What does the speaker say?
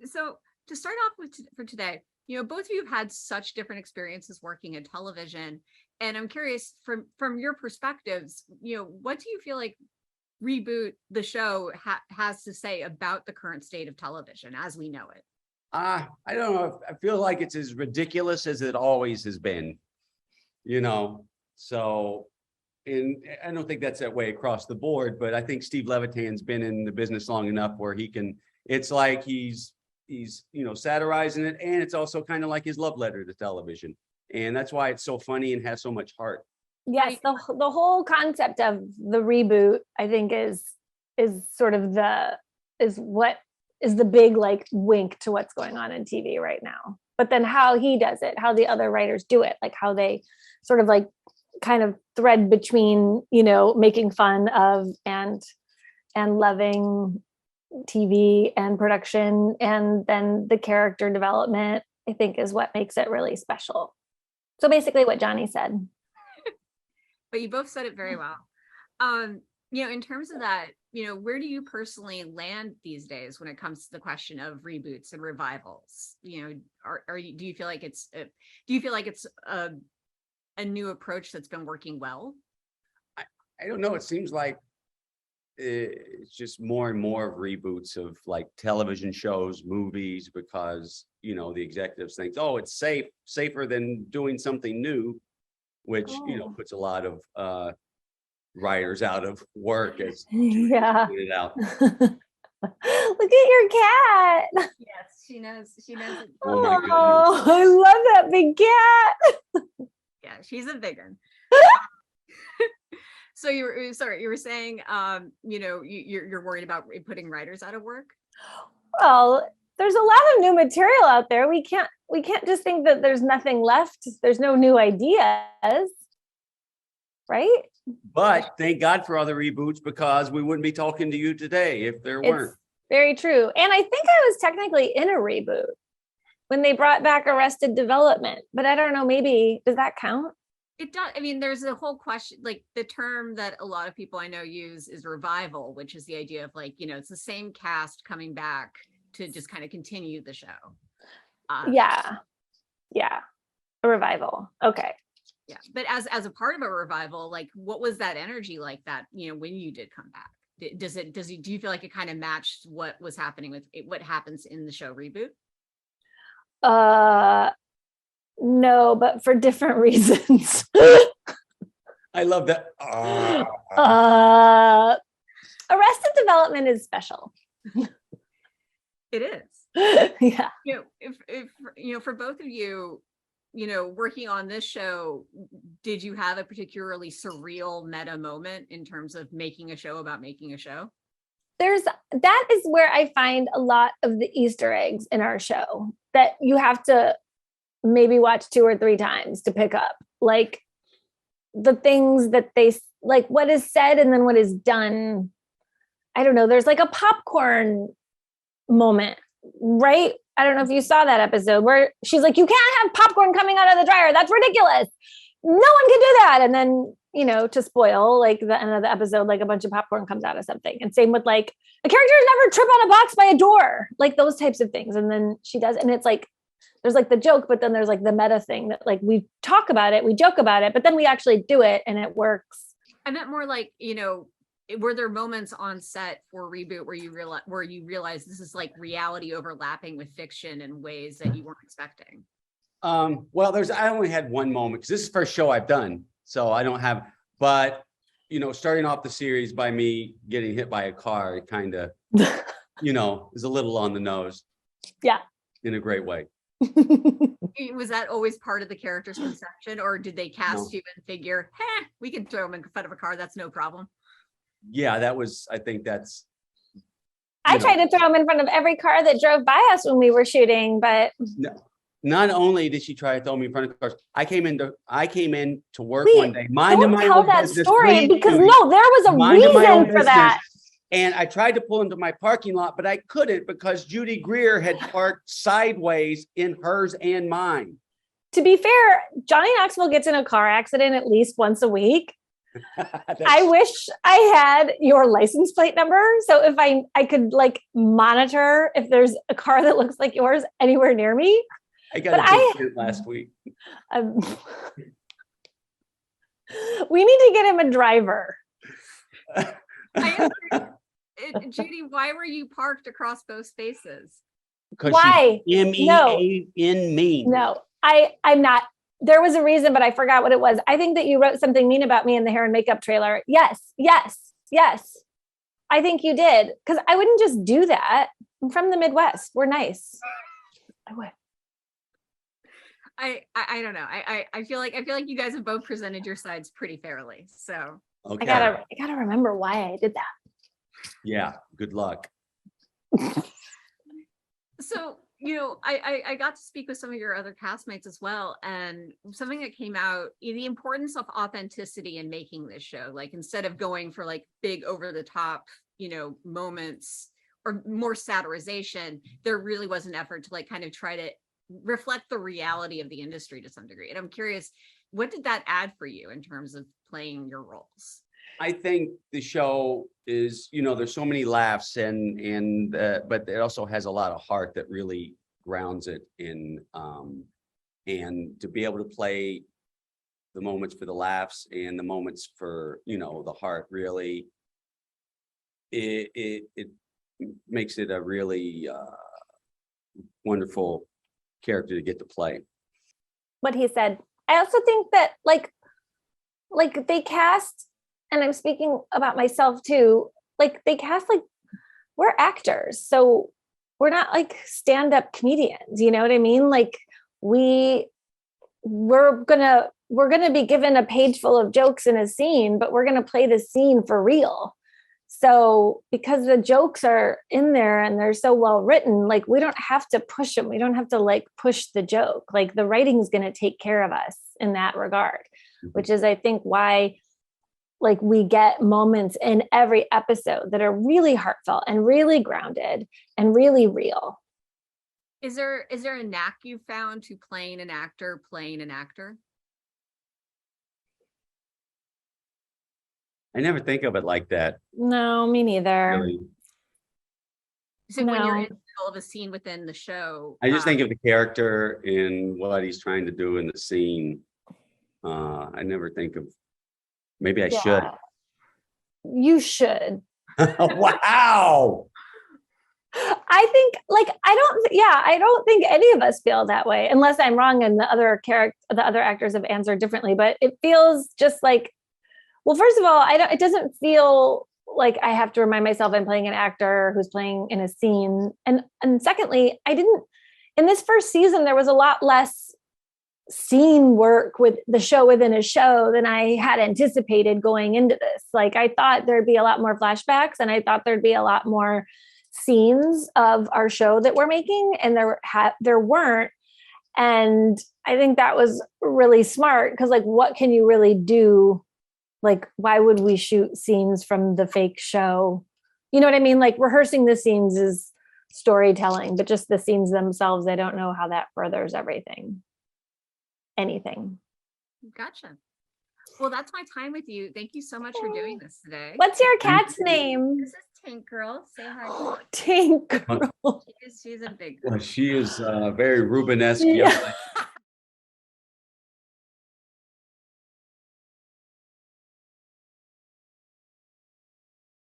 So to start off with for today, both of you have had such different experiences working in television, and I'm curious from your perspectives, what do you feel like Reboot the show has to say about the current state of television as we know it? I don't know. I feel like it's as ridiculous as it always has been, you know. So, and I don't think that's that way across the board, but I think Steve Levitan's been in the business long enough where he can. It's like he's satirizing it, and it's also kind of like his love letter to television, and that's why it's so funny and has so much heart. Yes, the whole concept of the reboot, I think, is sort of what is the big like wink to what's going on in TV right now. But then how he does it, how the other writers do it, like how they sort of like kind of thread between, making fun of and loving TV and production, and then the character development, I think, is what makes it really special. So basically what Johnny said. But you both said it very well. In terms of that, where do you personally land these days when it comes to the question of reboots and revivals? Do you feel like it's a new approach that's been working well? I don't know. It seems like it's just more and more of reboots of like television shows, movies, because, the executives think, oh, it's safer than doing something new, which, puts a lot of writers out of work, as yeah. it out. Look at your cat. Yes, she knows it. Oh my goodness. I love that big cat. Yeah, she's a big one. So you were saying, you're worried about putting writers out of work? Well, there's a lot of new material out there. We can't just think that there's nothing left. There's no new ideas, right? But thank God for other reboots, because we wouldn't be talking to you today if there weren't. Very true. And I think I was technically in a reboot when they brought back Arrested Development, but I don't know, maybe, does that count? It does. I mean, there's a whole question, like the term that a lot of people I know use is revival, which is the idea of like, it's the same cast coming back to just kind of continue the show. Yeah. A revival. Okay. Yeah. But as a part of a revival, like what was that energy like that, when you did come back? Do you feel like it kind of matched what was happening with it, what happens in the show Reboot? No, but for different reasons. I love that. Arrested Development is special. It is. Yeah. If for both of you, working on this show, did you have a particularly surreal meta moment in terms of making a show about making a show? That is where I find a lot of the Easter eggs in our show that you have to maybe watch 2 or 3 times to pick up, like the things that they like, what is said and then what is done. I don't know. There's like a popcorn moment, right? I don't know if you saw that episode where she's like, you can't have popcorn coming out of the dryer. That's ridiculous. No one can do that. And then, to spoil like the end of the episode, like a bunch of popcorn comes out of something. And same with like a character never trip on a box by a door, like those types of things. And then she does. And it's like, there's like the joke, but then there's like the meta thing that like we talk about it, we joke about it, but then we actually do it and it works. I meant more like, were there moments on set for Reboot where you realize this is like reality overlapping with fiction in ways that you weren't expecting? Well, I only had one moment because this is the first show I've done, so I don't have. But starting off the series by me getting hit by a car, it kind of, is a little on the nose. Yeah. In a great way. Was that always part of the character's conception, or did they cast you and figure, we can throw him in front of a car, that's no problem? Yeah, I think that's. I tried to throw him in front of every car that drove by us when we were shooting, but. No, not only did she try to throw me in front of cars, I came in to work one day. Don't tell that story, because there was a reason for that. And I tried to pull into my parking lot, but I couldn't because Judy Greer had parked sideways in hers and mine. To be fair, Johnny Knoxville gets in a car accident at least once a week. I wish I had your license plate number. So if I could like monitor if there's a car that looks like yours anywhere near me. I got a ticket last week. Um, we need to get him a driver. Judy, why were you parked across both spaces? Because Why? she's MEA in mean. No, I'm not. There was a reason, but I forgot what it was. I think that you wrote something mean about me in the hair and makeup trailer. Yes. I think you did. Because I wouldn't just do that. I'm from the Midwest. We're nice. I would. I don't know. I feel like you guys have both presented your sides pretty fairly. So Okay. I gotta remember why I did that. Yeah. Good luck. So, I got to speak with some of your other castmates as well. And something that came out, the importance of authenticity in making this show, like instead of going for like big over the top, moments or more satirization, there really was an effort to like kind of try to reflect the reality of the industry to some degree. And I'm curious, what did that add for you in terms of playing your roles? I think the show is, there's so many laughs but it also has a lot of heart that really grounds it in, and to be able to play the moments for the laughs and the moments for, the heart, really, it makes it a really wonderful character to get to play. What he said. I also think that like they cast, and I'm speaking about myself too, like they cast, like we're actors. So we're not like stand-up comedians, you know what I mean? Like we're gonna be given a page full of jokes in a scene, but we're gonna play the scene for real. So because the jokes are in there and they're so well written, like we don't have to push them. We don't have to like push the joke. Like the writing's gonna take care of us in that regard, which is I think why like we get moments in every episode that are really heartfelt and really grounded and really real. Is there a knack you found to playing an actor? I never think of it like that. No, me neither. Really. So when you're in the middle of a scene within the show, I just think of the character and what he's trying to do in the scene. I never think of, maybe I should. You should. Wow. I think like, I don't think any of us feel that way unless I'm wrong and the other actors have answered differently, but it feels just like, well, first of all, it doesn't feel like I have to remind myself I'm playing an actor who's playing in a scene. And secondly, in this first season, there was a lot less scene work with the show within a show than I had anticipated going into this. Like I thought there'd be a lot more flashbacks and I thought there'd be a lot more scenes of our show that we're making, and there weren't. And I think that was really smart because like, what can you really do? Like, why would we shoot scenes from the fake show? You know what I mean? Like rehearsing the scenes is storytelling, but just the scenes themselves, I don't know how that furthers anything. Gotcha. Well, that's my time with you. Thank you so much for doing this today. What's your cat's name? This is Tank Girl. Say hi. Tank Girl. She's a big Well, girl. she is very Rubenesque. Yeah.